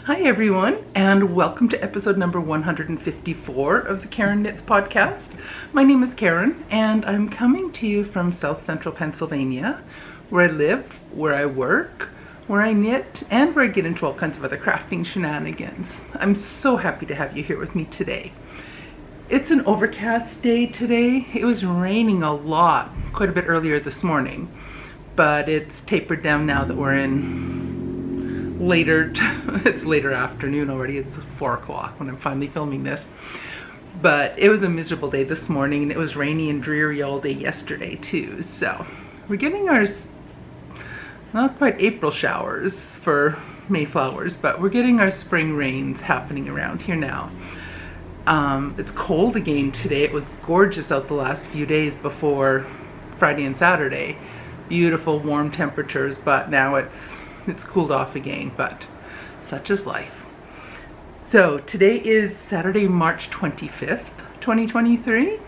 Hi everyone, and welcome to episode number 154 of the Karen Knits podcast. My name is Karen, and I'm coming to you from South Central Pennsylvania, where I live, where I work, where I knit, and where I get into all kinds of other crafting shenanigans. I'm so happy to have you here with me today. It's an overcast day today. It was raining a lot, quite a bit earlier this morning, but it's tapered down now that we're in it's later afternoon already. It's 4 o'clock when I'm finally filming this. But it was a miserable day this morning, and it was rainy and dreary all day yesterday too. So we're getting our, not quite April showers for Mayflowers, but we're getting our spring rains happening around here now. It's cold again today. It was gorgeous out the last few days before Friday and Saturday. Beautiful warm temperatures, but now it's cooled off again, but such is life. So today is Saturday, March 25th, 2023.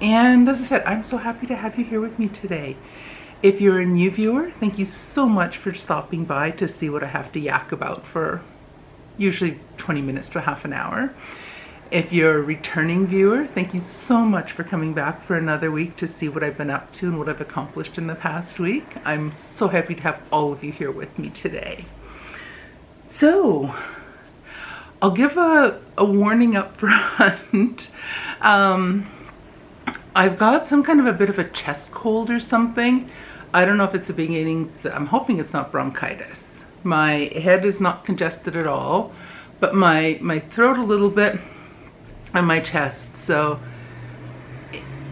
And as I said, I'm so happy to have you here with me today. If you're a new viewer, thank you so much for stopping by to see what I have to yak about for usually 20 minutes to half an hour. If you're a returning viewer, thank you so much for coming back for another week to see what I've been up to and what I've accomplished in the past week. I'm so happy to have all of you here with me today. So, I'll give a warning up front. I've got some kind of a bit of a chest cold or something. I don't know if it's the beginnings. I'm hoping it's not bronchitis. My head is not congested at all, but my throat a little bit, and my chest, so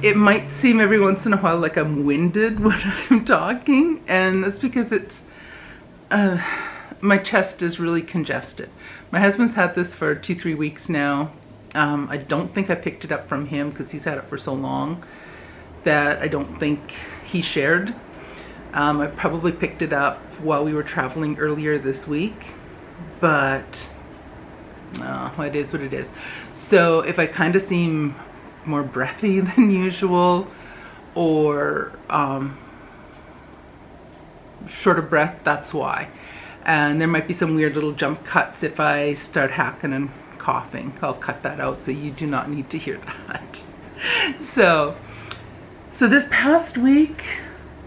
it might seem every once in a while like I'm winded when I'm talking, and that's because it's my chest is really congested. My husband's had this for 2-3 weeks now. I don't think I picked it up from him because he's had it for so long that I don't think he shared. I probably picked it up while we were traveling earlier this week, but it is what it is. So if I kind of seem more breathy than usual or short of breath, that's why. And there might be some weird little jump cuts if I start hacking and coughing. I'll cut that out so you do not need to hear that. So this past week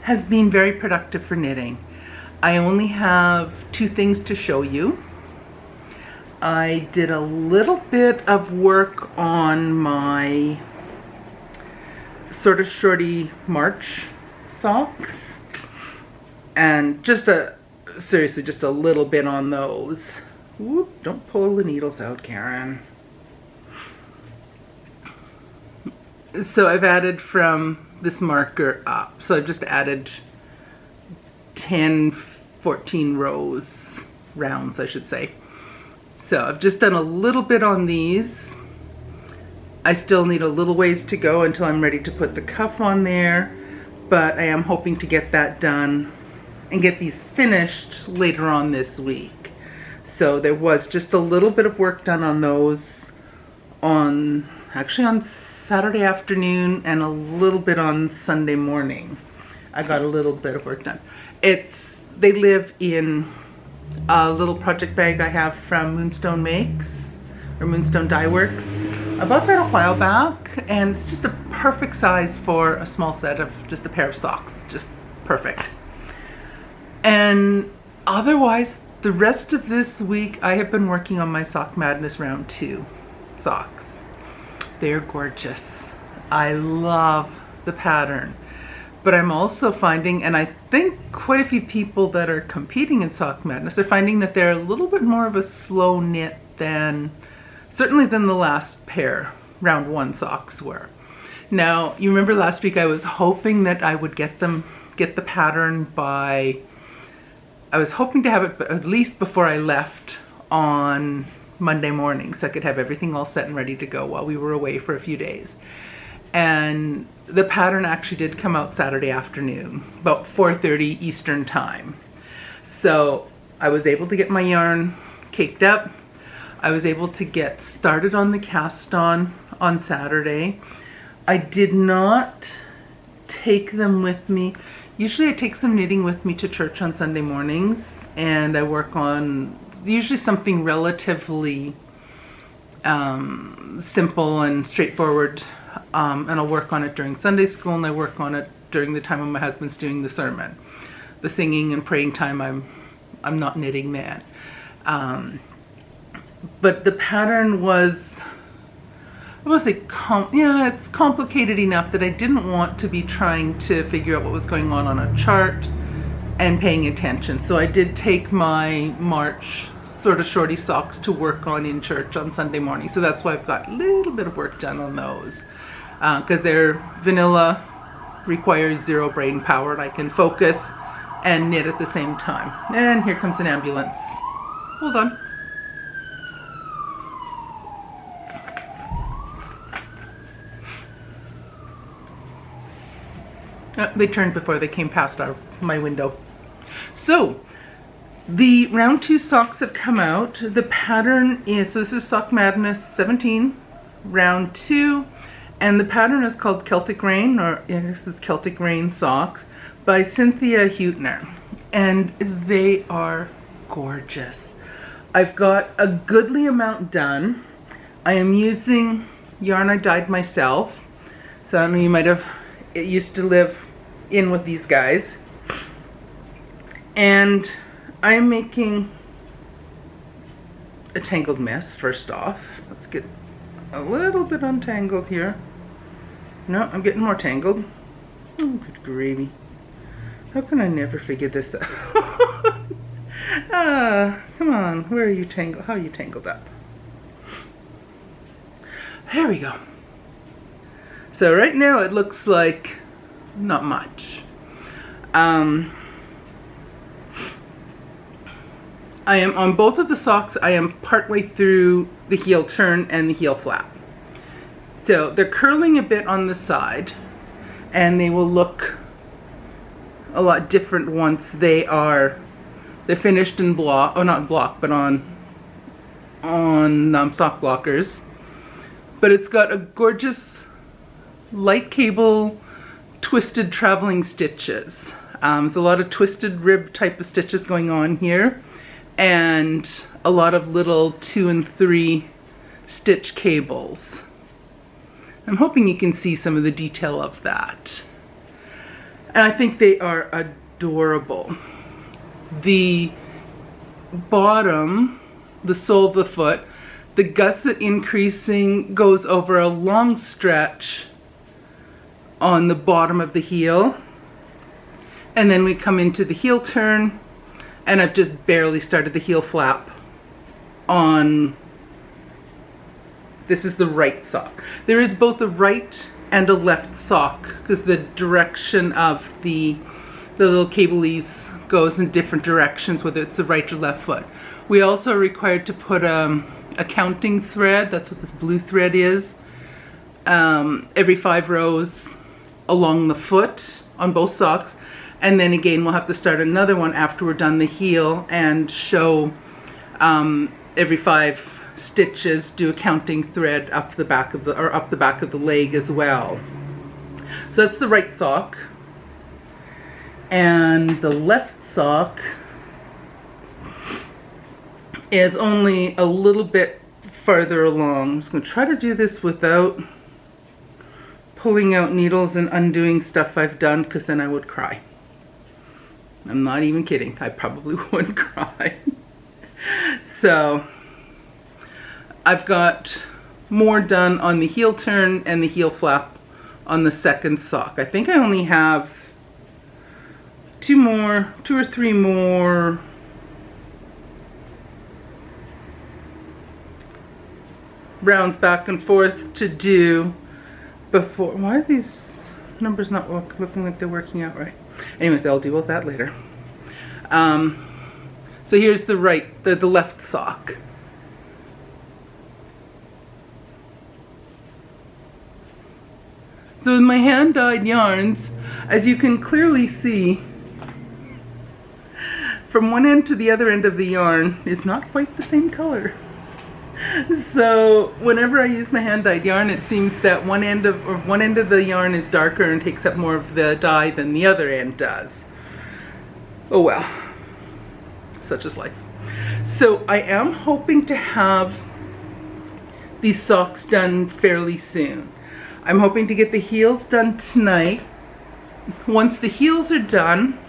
has been very productive for knitting. I only have 2 things to show you. I did a little bit of work on my sort of shorty March socks, and seriously just a little bit on those. Whoop, don't pull the needles out, Karen. So I've added from this marker up. So I've just added 10, 14 rounds, I should say. So I've just done a little bit on these. I still need a little ways to go until I'm ready to put the cuff on there, but I am hoping to get that done and get these finished later on this week. So there was just a little bit of work done on those actually on Saturday afternoon and a little bit on Sunday morning. I got a little bit of work done. They live in a little project bag I have from Moonstone Makes, or Moonstone Dye Works. I bought that a while back, and it's just a perfect size for a small set of just a pair of socks. Just perfect. And otherwise, the rest of this week, I have been working on my Sock Madness Round 2 socks. They're gorgeous. I love the pattern. But I'm also finding, and I think quite a few people that are competing in Sock Madness are finding that they're a little bit more of a slow knit certainly than the last pair, round 1 socks were. Now, you remember last week I was hoping that I would get the pattern I was hoping to have it at least before I left on Monday morning, so I could have everything all set and ready to go while we were away for a few days. And the pattern actually did come out Saturday afternoon, about 4:30 Eastern time. So I was able to get my yarn caked up. I was able to get started on the cast on Saturday. I did not take them with me. Usually I take some knitting with me to church on Sunday mornings, and I work on usually something relatively simple and straightforward, and I'll work on it during Sunday school, and I work on it during the time when my husband's doing the sermon. The singing and praying time, I'm not knitting that. But the pattern was, I want to say, it's complicated enough that I didn't want to be trying to figure out what was going on a chart and paying attention. So I did take my March sort of shorty socks to work on in church on Sunday morning. So that's why I've got a little bit of work done on those. Because they're vanilla, requires zero brain power, and I can focus and knit at the same time. And here comes an ambulance. Hold on. They turned before they came past my window. So, the round 2 socks have come out. The pattern is, so this is Sock Madness 17, round 2, and the pattern is called Celtic Rain, or this is Celtic Rain Socks, by Cynthia Hutner. And they are gorgeous. I've got a goodly amount done. I am using yarn I dyed myself. So I know you might have, it used to live in with these guys. And I'm making a tangled mess first off. Let's get a little bit untangled here. No, I'm getting more tangled. Oh, good gravy. How can I never figure this out? Come on, where are you tangled? How are you tangled up? Here we go. So right now it looks like not much. I am on both of the socks, I am partway through the heel turn and the heel flap. So they're curling a bit on the side, and they will look a lot different once they're finished in block, oh not block, but on sock blockers. But it's got a gorgeous light cable twisted traveling stitches. There's a lot of twisted rib type of stitches going on here, and a lot of little 2 and 3 stitch cables. I'm hoping you can see some of the detail of that. And I think they are adorable. The bottom, the sole of the foot, the gusset increasing goes over a long stretch on the bottom of the heel. And then we come into the heel turn, and I've just barely started the heel flap on, this is the right sock. There is both a right and a left sock, because the direction of the little cablies goes in different directions, whether it's the right or left foot. We also are required to put a counting thread, that's what this blue thread is, every 5 rows along the foot on both socks. And then again, we'll have to start another one after we're done the heel and show every 5 stitches, do a counting thread up the back of the leg as well. So that's the right sock. And the left sock is only a little bit farther along. I'm just going to try to do this without pulling out needles and undoing stuff I've done, because then I would cry. I'm not even kidding. I probably would cry. So I've got more done on the heel turn and the heel flap on the second sock. I think I only have 2 or 3 more rounds back and forth to do before. Why are these numbers not looking like they're working out right? Anyways, I'll deal with that later. So here's the left sock. So with my hand-dyed yarns, as you can clearly see, from one end to the other end of the yarn is not quite the same color. So whenever I use my hand-dyed yarn, it seems that one end of the yarn is darker and takes up more of the dye than the other end does. Oh well, such is life. So I am hoping to have these socks done fairly soon. I'm hoping to get the heels done tonight. Once the heels are done,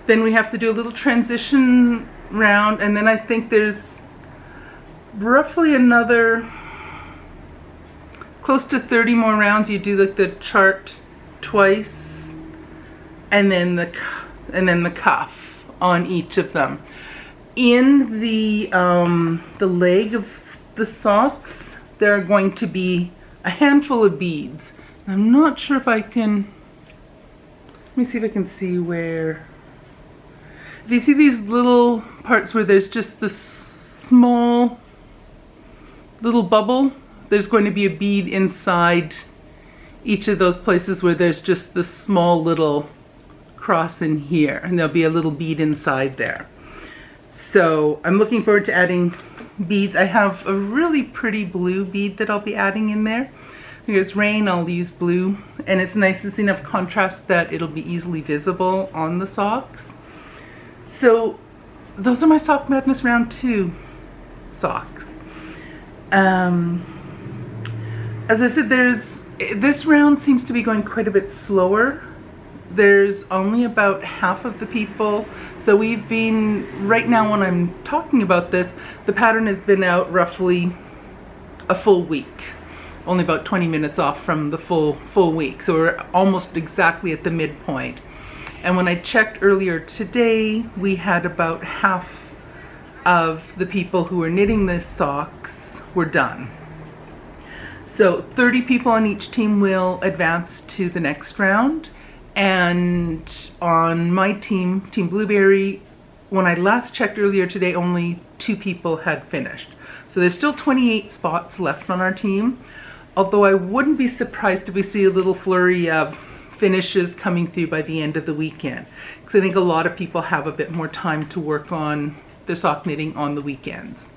then we have to do a little transition round, and then I think there's roughly another close to 30 more rounds. You do like the chart twice, and then the cuff on each of them. In the leg of the socks, there are going to be a handful of beads. I'm not sure if I can, let me see if I can see where. If you see these little parts where there's just the small little bubble, there's going to be a bead inside each of those places where there's just the small little cross in here, and there'll be a little bead inside there. So I'm looking forward to adding beads. I have a really pretty blue bead that I'll be adding in there. Because it's rain, I'll use blue, and it's nice. It's enough contrast that it'll be easily visible on the socks. So those are my Sock Madness round 2 socks. As I said, this round seems to be going quite a bit slower. There's only about half of the people. So we've been, right now when I'm talking about this, the pattern has been out roughly a full week. Only about 20 minutes off from the full week. So we're almost exactly at the midpoint. And when I checked earlier today, we had about half of the people who were knitting the socks were done. So 30 people on each team will advance to the next round. And on my team, Team Blueberry, when I last checked earlier today, only 2 people had finished. So there's still 28 spots left on our team. Although I wouldn't be surprised if we see a little flurry of finishes coming through by the end of the weekend, because I think a lot of people have a bit more time to work on their sock knitting on the weekends.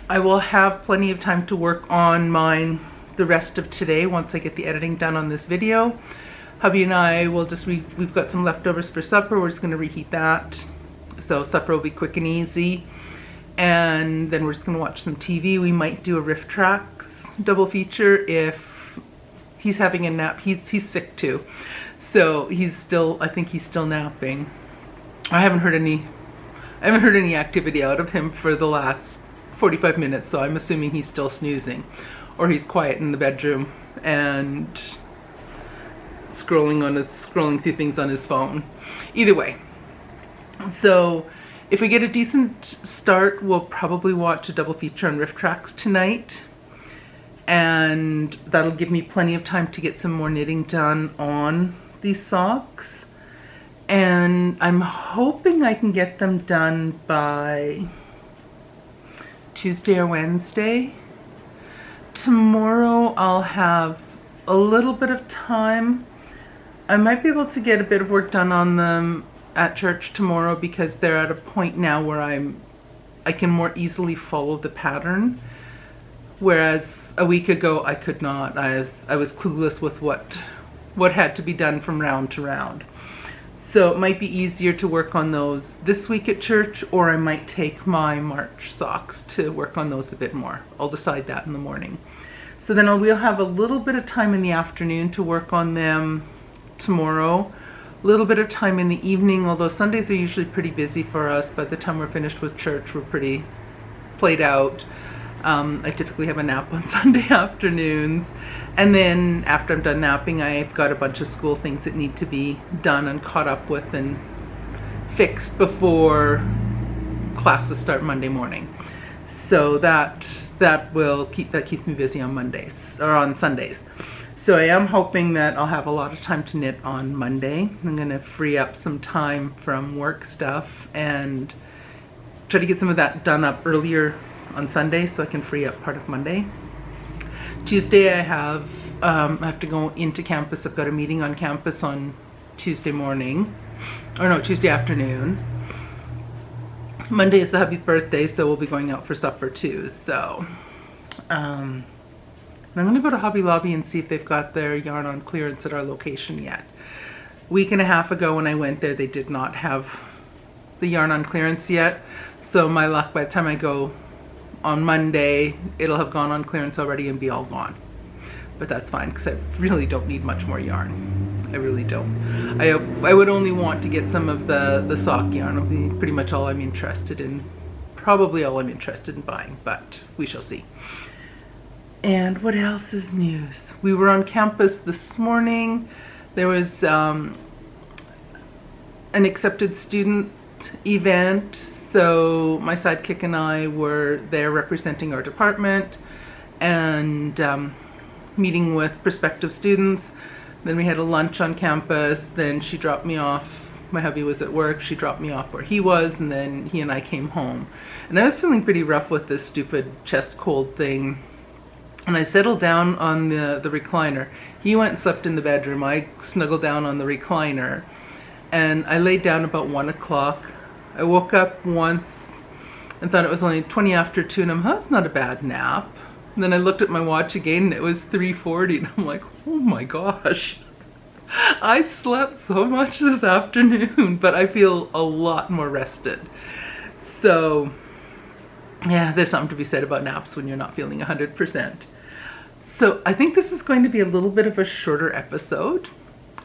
I will have plenty of time to work on mine the rest of today once I get the editing done on this video. Hubby and I will we've got some leftovers for supper. We're just going to reheat that. So supper will be quick and easy. And then we're just going to watch some TV. We might do a Riff Tracks double feature if he's having a nap. He's sick too. So I think he's still napping. I haven't heard any activity out of him for the last 45 minutes, so I'm assuming he's still snoozing, or he's quiet in the bedroom and scrolling through things on his phone. Either way. So if we get a decent start, we'll probably watch a double feature on Riff Tracks tonight, and that'll give me plenty of time to get some more knitting done on these socks. And I'm hoping I can get them done by Tuesday or Wednesday. Tomorrow I'll have a little bit of time. I might be able to get a bit of work done on them at church tomorrow, because they're at a point now where I can more easily follow the pattern, whereas a week ago I could not. I was clueless with what had to be done from round to round. So it might be easier to work on those this week at church, or I might take my March socks to work on those a bit more. I'll decide that in the morning. So then we'll have a little bit of time in the afternoon to work on them tomorrow. A little bit of time in the evening, although Sundays are usually pretty busy for us. By the time we're finished with church, we're pretty played out. I typically have a nap on Sunday afternoons, and then after I'm done napping, I've got a bunch of school things that need to be done and caught up with and fixed before classes start Monday morning. So that keeps me busy on Mondays or on Sundays. So I am hoping that I'll have a lot of time to knit on Monday. I'm going to free up some time from work stuff and try to get some of that done up earlier on Sunday so I can free up part of Monday. Tuesday I have to go into campus. I've got a meeting on campus on Tuesday morning, or no, Tuesday afternoon. Monday is the hubby's birthday, so we'll be going out for supper too. So I'm gonna go to Hobby Lobby and see if they've got their yarn on clearance at our location yet. Week and a half ago when I went there, they did not have the yarn on clearance yet. So my luck, by the time I go on Monday, it'll have gone on clearance already and be all gone. But that's fine, because I really don't need much more yarn. I really don't. I would only want to get some of the sock yarn. It'll be pretty much all I'm interested in. Probably all I'm interested in buying, but we shall see. And what else is news? We were on campus this morning. There was an accepted student event, so my sidekick and I were there representing our department and meeting with prospective students. Then we had a lunch on campus. Then she dropped me off. My hubby was at work. She dropped me off where he was, and then he and I came home. And I was feeling pretty rough with this stupid chest cold thing. And I settled down on the recliner. He went and slept in the bedroom. I snuggled down on the recliner. And I laid down about 1 o'clock. I woke up once and thought it was only 20 after 2. And that's not a bad nap. And then I looked at my watch again and it was 3:40. And I'm like, oh my gosh. I slept so much this afternoon, but I feel a lot more rested. So, yeah, there's something to be said about naps when you're not feeling 100%. So I think this is going to be a little bit of a shorter episode.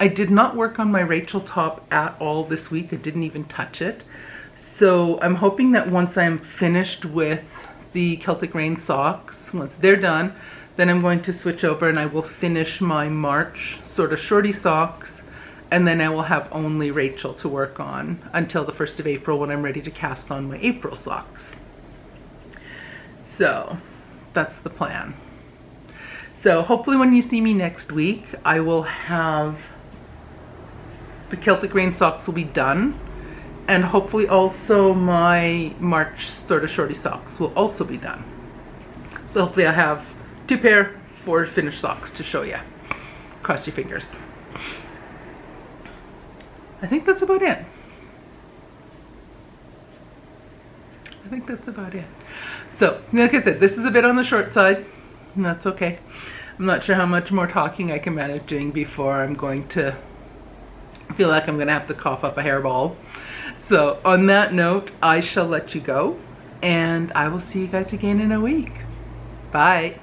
I did not work on my Rachel top at all this week. I didn't even touch it. So I'm hoping that once I'm finished with the Celtic Rain socks, once they're done, then I'm going to switch over and I will finish my March sort of shorty socks, and then I will have only Rachel to work on until the 1st of April when I'm ready to cast on my April socks. So that's the plan. So hopefully when you see me next week, I will have the Celtic Rain socks will be done, and hopefully also my March sort of shorty socks will also be done. So hopefully I have 2 pair, 4 finished socks to show you. Cross your fingers. I think that's about it. So, like I said, this is a bit on the short side, and that's okay. I'm not sure how much more talking I can manage doing before I'm going to feel like I'm going to have to cough up a hairball. So, on that note, I shall let you go, and I will see you guys again in a week. Bye.